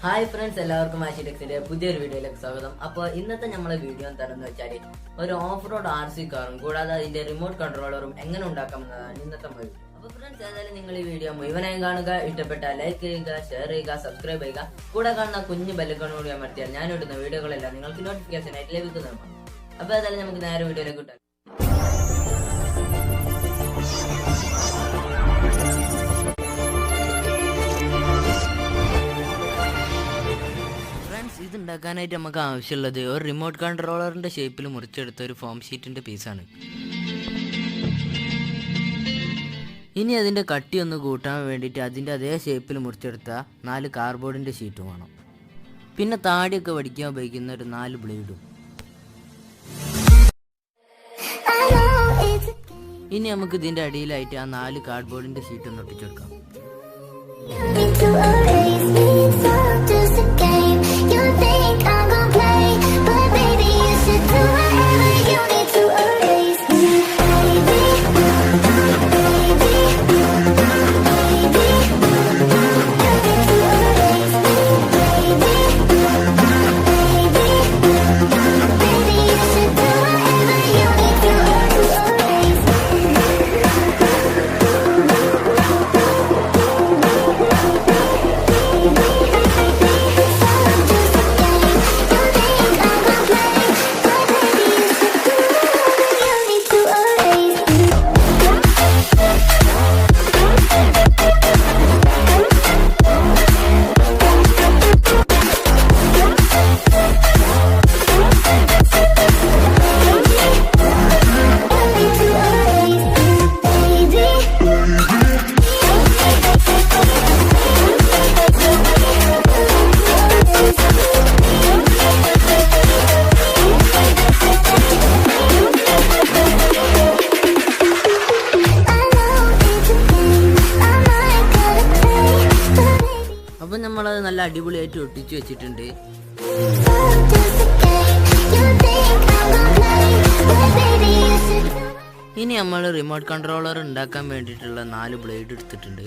Hi friends, എല്ലാവർക്കും ഹാഷി ടെക്സിന്റെ പുതിയൊരു വീഡിയോയിലേക്ക് സ്വാഗതം. അപ്പോൾ ഇന്നത്തെ നമ്മളെ വീഡിയോ എന്താണെന്ന് വെച്ചാൽ ഒരു ഓഫ് റോഡ് RC കാറും കൂടാതെ അതിന്റെ റിമോട്ട് കൺട്രോളറും എങ്ങനെ ഉണ്ടാക്കാമെന്നതാണ് ഇന്നത്തെ വീഡിയോ. അപ്പോൾ ഫ്രണ്ട്സ്, ഏതായാലും നിങ്ങൾ ഈ വീഡിയോ മുഴുവനായും കാണുക. ഇഷ്ടപ്പെട്ട ലൈക്ക് ചെയ്യുക, ഷെയർ ചെയ്യുക, സബ്സ്ക്രൈബ് ചെയ്യുക. കൂടെ കാണുന്ന കുഞ്ഞു ബെല്ലൈക്കൺ കൂടി അമർത്തിയാൽ ഞാൻ ഇടുന്ന വീഡിയോകളെല്ലാം നിങ്ങൾക്ക് നോട്ടിഫിക്കേഷൻ ആയിട്ട് ലഭിക്കുന്നതാണ്. അപ്പോൾ ഏതായാലും നമുക്ക് നേരെ വീഡിയോയിലേക്ക് കിട്ടാം. ഇത് ഉണ്ടാക്കാനായിട്ട് നമുക്ക് ആവശ്യമുള്ളത് ഒരു റിമോട്ട് കൺട്രോളറിൻ്റെ ഷേപ്പിൽ മുറിച്ചെടുത്ത ഒരു ഫോം ഷീറ്റിൻ്റെ പീസാണ്. ഇനി അതിൻ്റെ കട്ടി ഒന്ന് കൂട്ടാൻ വേണ്ടിയിട്ട് അതിൻ്റെ അതേ ഷേപ്പിൽ മുറിച്ചെടുത്ത 4 കാർഡ്ബോർഡിൻ്റെ ഷീറ്റും വേണം. പിന്നെ താടിയൊക്കെ വടിക്കാൻ ഉപയോഗിക്കുന്ന ഒരു 4 ബ്ലേഡും. ഇനി നമുക്ക് ഇതിൻ്റെ അടിയിലായിട്ട് ആ 4 കാർഡ്ബോർഡിൻ്റെ ഷീറ്റ് ഒന്ന് ഒട്ടിച്ചെടുക്കാം. അപ്പം നമ്മളത് നല്ല അടിപൊളിയായിട്ട് ഒട്ടിച്ച് വെച്ചിട്ടുണ്ട്. ഇനി നമ്മൾ റിമോട്ട് കൺട്രോളർ ഉണ്ടാക്കാൻ വേണ്ടിയിട്ടുള്ള 4 ബ്ലേഡ് എടുത്തിട്ടുണ്ട്.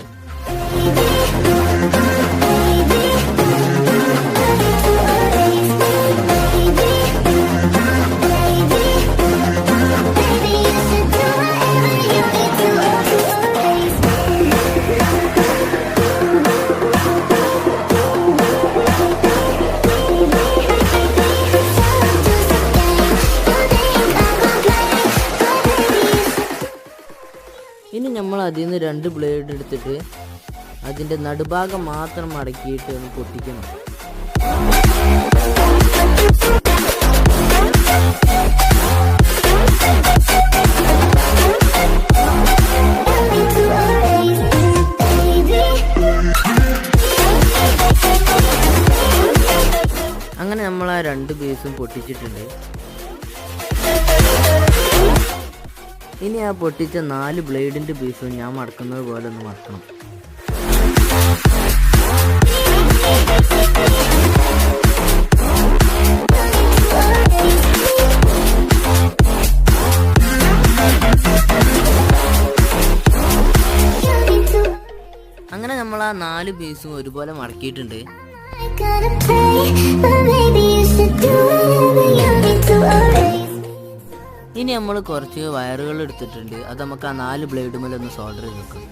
ഇനി നമ്മൾ അതിൽ നിന്ന് 2 ബ്ലേഡ് എടുത്തിട്ട് അതിൻ്റെ നടുഭാഗം മാത്രം മടക്കിയിട്ട് ഒന്ന് പൊട്ടിക്കണം. അങ്ങനെ നമ്മൾ ആ 2 പീസും പൊട്ടിച്ചിട്ടുണ്ട്. ഇനി ആ പൊട്ടിച്ച 4 ബ്ലേഡിൻ്റെ പീസും ഞാൻ മടക്കുന്നത് പോലെ ഒന്ന് മടക്കണം. അങ്ങനെ നമ്മൾ ആ 4 പീസും ഒരുപോലെ മടക്കിയിട്ടുണ്ട്. ഇനി നമ്മൾ കുറച്ച് വയറുകൾ എടുത്തിട്ടുണ്ട്. അത് നമുക്ക് ആ 4 ബ്ലേഡ് മേലെ ഒന്ന് സോൾഡർ ചെയ്ത് വെക്കാം.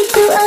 To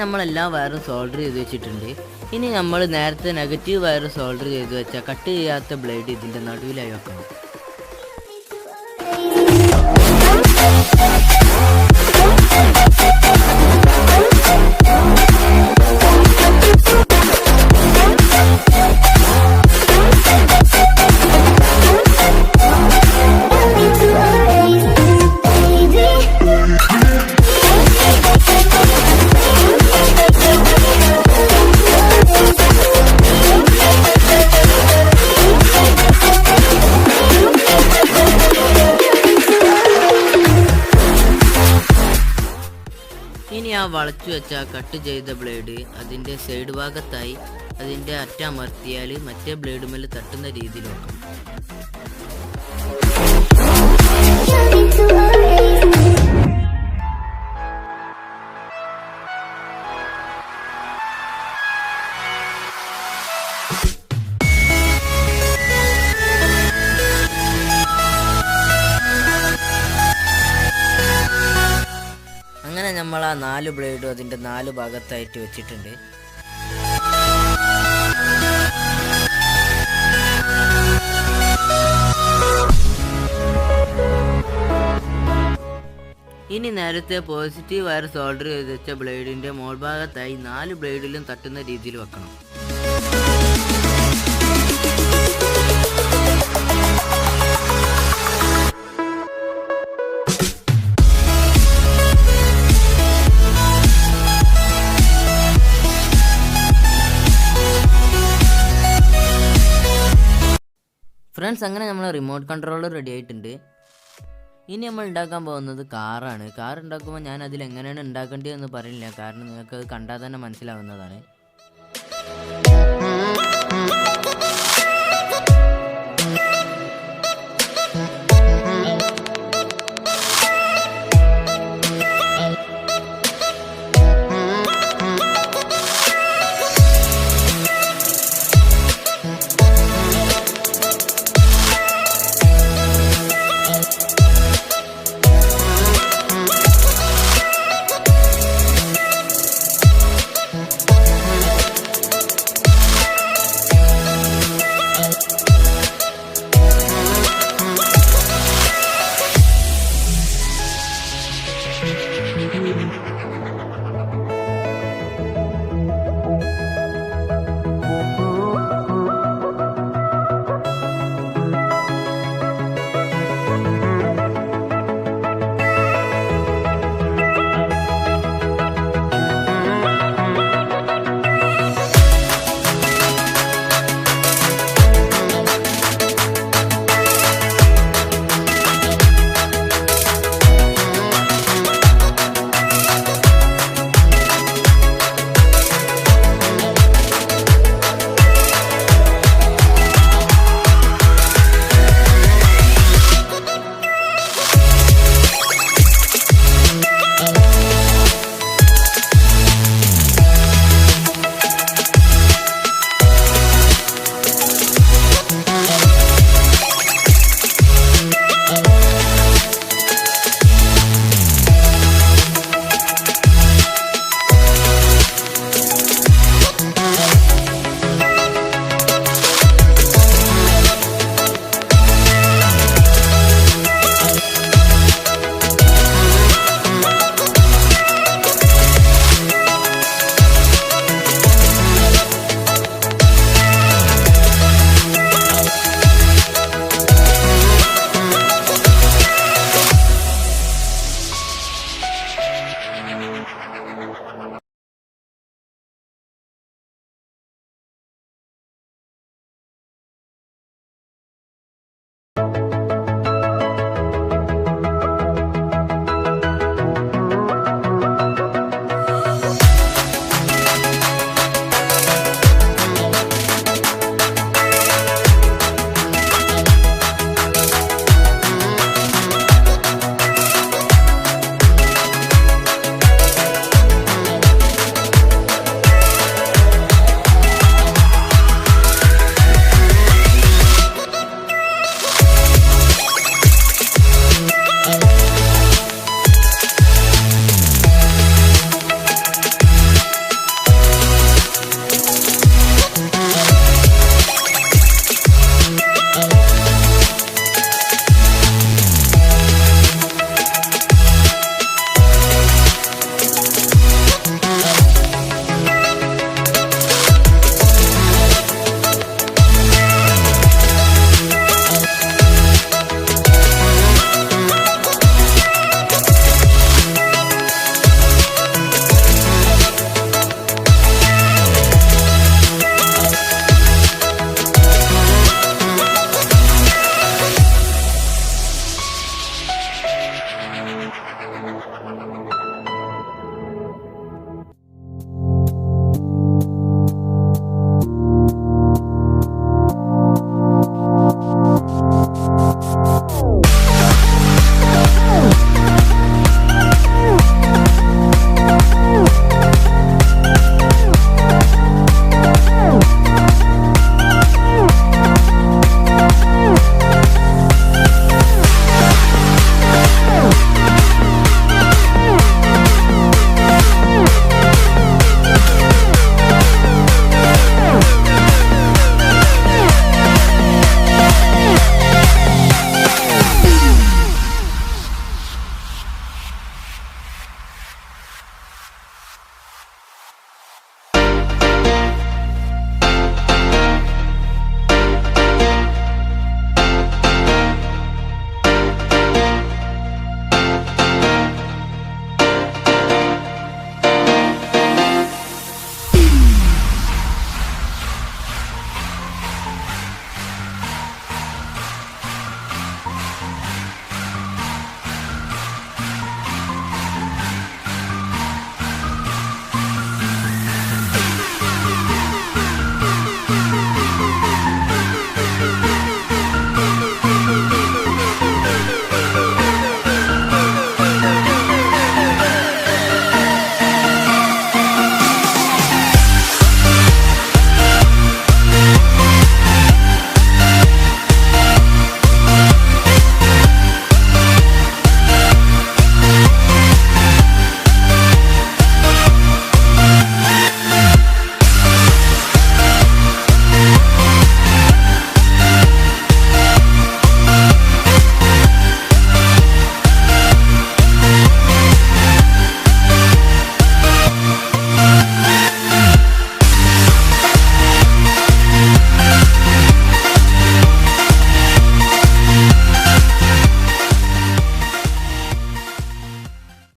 നമ്മൾ എല്ലാ വയറും സോൾഡർ ചെയ്ത് വെച്ചിട്ടുണ്ട്. ഇനി നമ്മൾ നേരത്തെ നെഗറ്റീവ് വയർ സോൾഡർ ചെയ്ത് വെച്ചാൽ കട്ട് ചെയ്യാത്ത ബ്ലേഡ് ഇതിൻ്റെ നടുവിലായി വെക്കണം. ഇനി ആ വളച്ചു വെച്ച കട്ട് ചെയ്ത ബ്ലേഡ് അതിൻ്റെ സൈഡ് ഭാഗത്തായി അതിൻ്റെ അറ്റം അമർത്തിയാൽ മറ്റേ ബ്ലേഡ് മേൽ തട്ടുന്ന രീതിയിൽ വെക്കണം. അങ്ങനെ നമ്മൾ ആ 4 ബ്ലേഡും അതിൻ്റെ 4 ഭാഗത്തായിട്ട് വെച്ചിട്ടുണ്ട്. ഇനി നേരത്തെ പോസിറ്റീവ് വയർ സോൾഡർ ചെയ്ത് വെച്ച ബ്ലേഡിൻ്റെ മോൾ ഭാഗത്തായി 4 ബ്ലേഡിലും തട്ടുന്ന രീതിയിൽ വെക്കണം. ഫ്രണ്ട്സ്, അങ്ങനെ നമ്മൾ റിമോട്ട് കൺട്രോളർ റെഡി ആയിട്ടുണ്ട്. ഇനി നമ്മൾ ഉണ്ടാക്കാൻ പോകുന്നത് കാറാണ്. കാർ ഉണ്ടാക്കുമ്പോൾ ഞാൻ അതിൽ എങ്ങനെയാണ് ഉണ്ടാക്കേണ്ടതെന്ന് പറയുന്നില്ല, കാരണം നിങ്ങൾക്ക് അത് കണ്ടാൽ തന്നെ മനസ്സിലാവുന്നതാണ്.